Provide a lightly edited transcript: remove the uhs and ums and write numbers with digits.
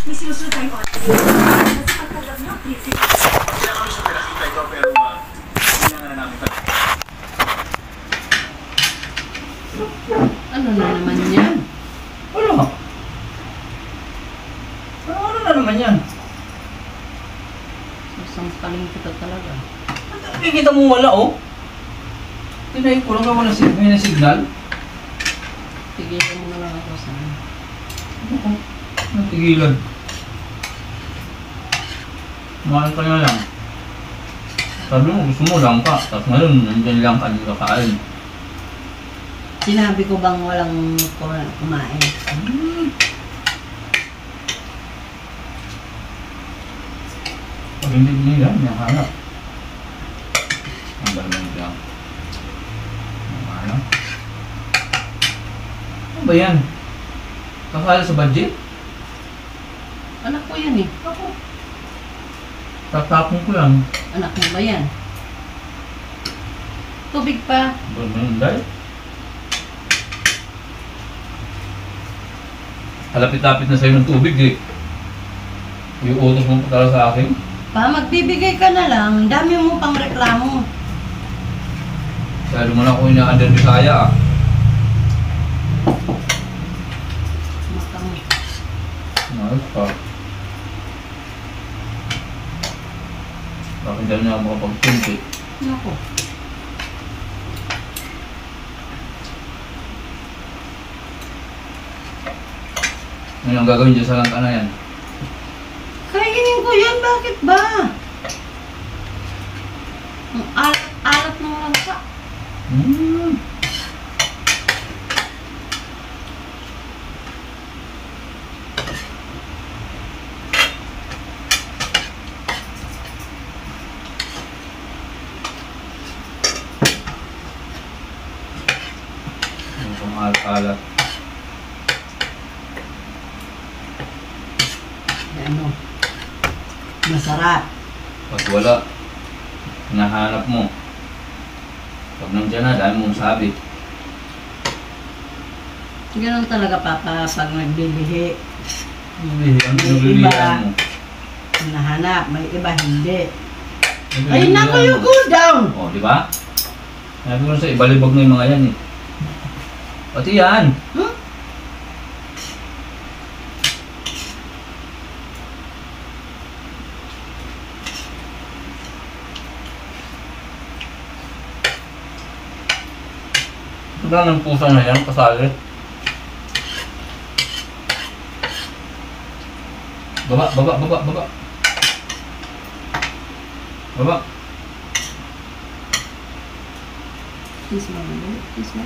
May sinusunod tayong oras. Nasa pagkalag na, please. Kaya kami siya pinakita ito, pero kailangan na namin ito. Ano na naman yan? Ano? Ano na naman yan? Sasampaling kita talaga. Nakikita mo wala oh. Tinayin ko lang wala may na signal. Tigilan mo na lang ako sa ano. Ano? Natigilan. Mahal ka na lang. Sabi mo gusto mo lang ka. Tapos ngayon nandiyan lang ka nila kain. Sinabi ko bang walang kumain? Pag hindi nila, may hanap. Ang galing lang. Ang hanap. Ano ba yan? Kakala sa budget? Anak ko yan eh. Ako. Tatapon ko yan. Anak mo ba yan? Tubig pa. Hindi. Halapit-lapit na sa'yo ng tubig eh. Yung utos mo patala sa akin. Pa, magbibigay ka na lang. Ang dami mo pang reklamo. Kaya mo na ako ina-under Bisaya ah. Matang. Ayos pa. Bakit dahil na ako makapag-tunti? Nako. Ano ang gagawin dyan sa langka na yan? Kainin ko yan. Bakit ba? Ang alat ng langka. Ano pang alat-alat? Ano? Masarap. Pag wala, hinahanap mo. Pag nandiyan na, dahil mong sabi. Ganun talaga papa pag nagbibili. Ang May pinagbilihan mo. Hinahanap. May iba hindi. Ang Ay pinagbilihan naku, you mo. cool down! O, di ba? Sabi ko na sa ibalibag na yung mga yan eh. Pati yan. Hmm? Ito na ng pusa na yan, kasali. Baba, baba, baba, baba. Baba. Kiss mo. Kiss mo.